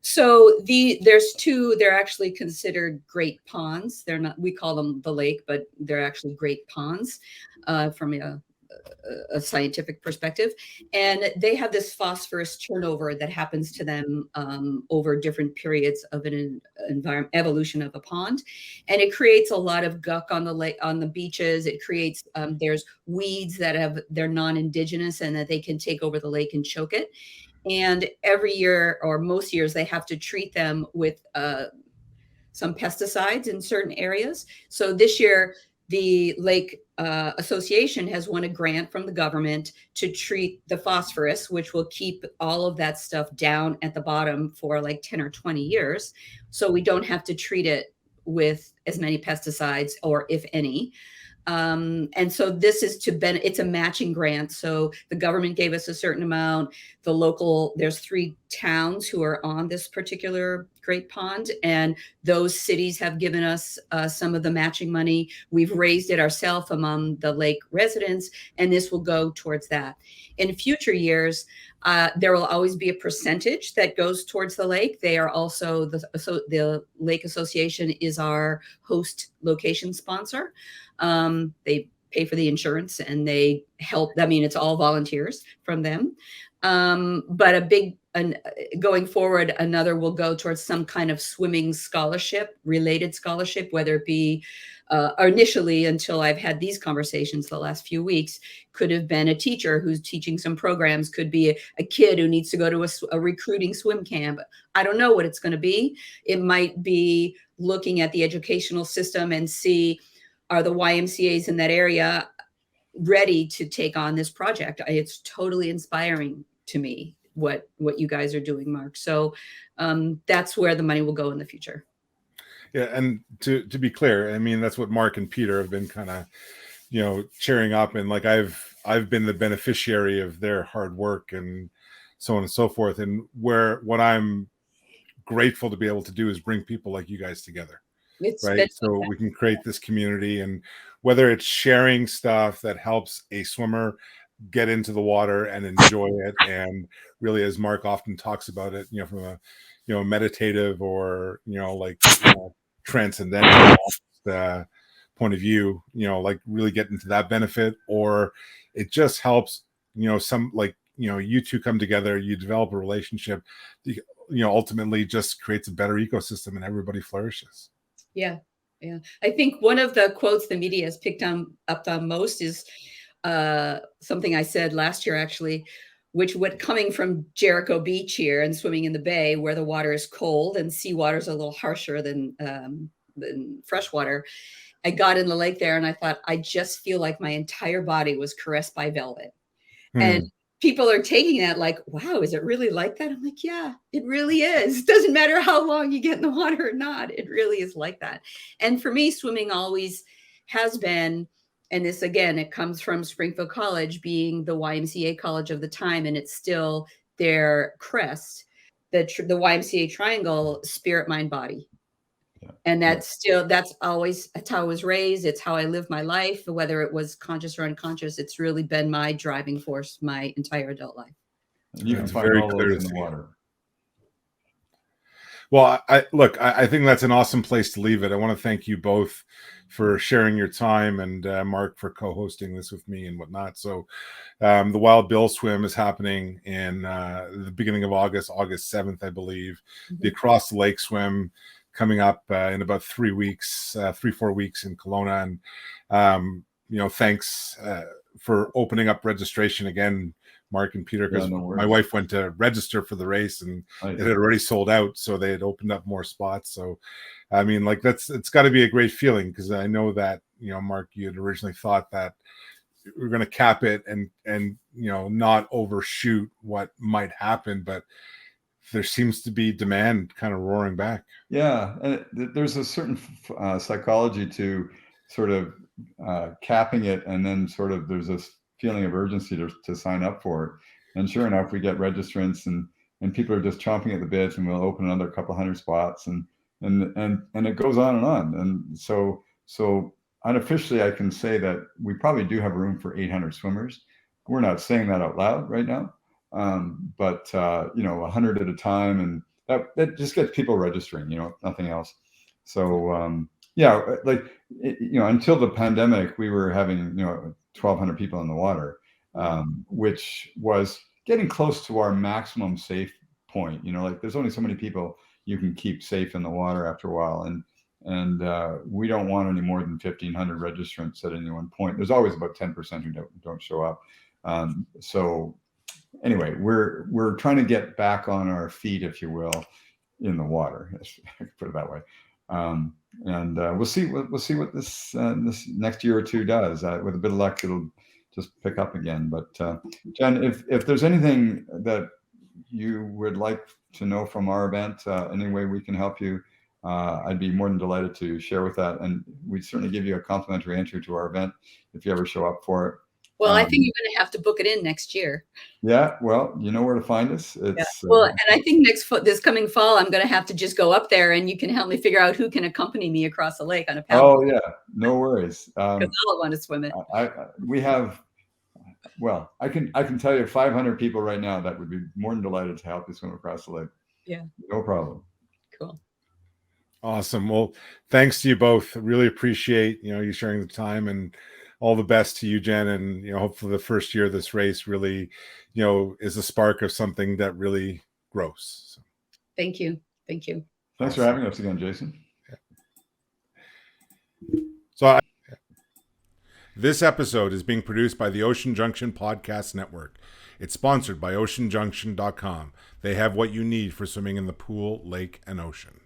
So there's two, they're actually considered great ponds. They're not, we call them the lake, but they're actually great ponds from a scientific perspective. And they have this phosphorus turnover that happens to them over different periods of an evolution of a pond. And it creates a lot of guck on the lake, on the beaches. It creates, there's weeds that they're non-indigenous and that they can take over the lake and choke it. And every year, or most years, they have to treat them with some pesticides in certain areas. So this year, the Lake Association has won a grant from the government to treat the phosphorus, which will keep all of that stuff down at the bottom for like 10 or 20 years. So we don't have to treat it with as many pesticides, or if any. And so this is it's a matching grant. So the government gave us a certain amount. There's 3 towns who are on this particular great pond, and those cities have given us some of the matching money. We've raised it ourselves among the lake residents, and this will go towards that. In future years, there will always be a percentage that goes towards the lake. They are also the Lake Association is our host location sponsor. They pay for the insurance and they help. I mean, it's all volunteers from them. But going forward, another will go towards some kind of swimming scholarship, related scholarship, whether it be initially, until I've had these conversations the last few weeks, could have been a teacher who's teaching some programs, could be a kid who needs to go to a recruiting swim camp. I don't know what it's going to be. It might be looking at the educational system and see, are the YMCAs in that area ready to take on this project? It's totally inspiring to me what you guys are doing, Mark. So that's where the money will go in the future. Yeah, and to be clear, I mean, that's what Mark and Peter have been kind of, cheering up, and like I've been the beneficiary of their hard work and so on and so forth. And what I'm grateful to be able to do is bring people like you guys together. Right. So we can create this community, and whether it's sharing stuff that helps a swimmer get into the water and enjoy it, and really, as Mark often talks about it, from a meditative or transcendental point of view, like really get into that benefit, or it just helps you two come together, you develop a relationship, ultimately just creates a better ecosystem and everybody flourishes. Yeah. I think one of the quotes the media has picked up on most is something I said last year, actually, which coming from Jericho Beach here and swimming in the bay where the water is cold and seawater is a little harsher than freshwater. I got in the lake there and I thought, I just feel like my entire body was caressed by velvet. And people are taking that like, wow, is it really like that? I'm like, yeah, it really is. It doesn't matter how long you get in the water or not. It really is like that. And for me, swimming always has been And this, again, it comes from Springfield College being the YMCA college of the time, and it's still their crest, the YMCA triangle, spirit, mind, body. Yeah. And that's always, that's how I was raised. It's how I live my life, whether it was conscious or unconscious. It's really been my driving force my entire adult life. And you can find all those in the water. Well, I think that's an awesome place to leave it. I want to thank you both for sharing your time, and Mark for co-hosting this with me and whatnot. So the Wild Bill Swim is happening in the beginning of August 7th, I believe. Mm-hmm. The Across the Lake Swim coming up in about 4 weeks in Kelowna. And, thanks for opening up registration again, Mark and Peter, because my wife went to register for the race and it had already sold out, so they had opened up more spots. So I mean, it's got to be a great feeling, because I know that, Mark, you had originally thought that we're going to cap it and not overshoot what might happen, but there seems to be demand kind of roaring back. Yeah, and there's a certain psychology to sort of capping it, and then sort of there's this feeling of urgency to sign up for it. And sure enough, we get registrants, and people are just chomping at the bit, and we'll open another couple hundred spots, and it goes on and on. And so unofficially, I can say that we probably do have room for 800 swimmers. We're not saying that out loud right now, but 100 at a time, and that just gets people registering, nothing else. So until the pandemic, we were having 1,200 people in the water, which was getting close to our maximum safe point. There's only so many people you can keep safe in the water after a while, and we don't want any more than 1,500 registrants at any one point. There's always about 10% who don't show up. So anyway, we're trying to get back on our feet, if you will, in the water. I could put it that way. And we'll see what this next year or two does. With a bit of luck, it'll just pick up again. But Jen, if there's anything that you would like to know from our event, any way we can help you, I'd be more than delighted to share with that. And we'd certainly give you a complimentary entry to our event if you ever show up for it. Well, I think you're going to have to book it in next year. Yeah, well, you know where to find us. It's, Well, and I think this coming fall, I'm going to have to just go up there, and you can help me figure out who can accompany me across the lake on a paddle. Oh yeah, no worries. Because I'll want to swim it. We have, well, I can tell you 500 people right now that would be more than delighted to help you swim across the lake. Yeah. No problem. Cool. Awesome. Well, thanks to you both. Really appreciate you sharing the time, and all the best to you, Jen. And hopefully the first year of this race really is a spark of something that really grows. So. Thank you. Thanks for having us again, Jason. So this episode is being produced by the Ocean Junction Podcast Network. It's sponsored by oceanjunction.com. They have what you need for swimming in the pool, lake, and ocean.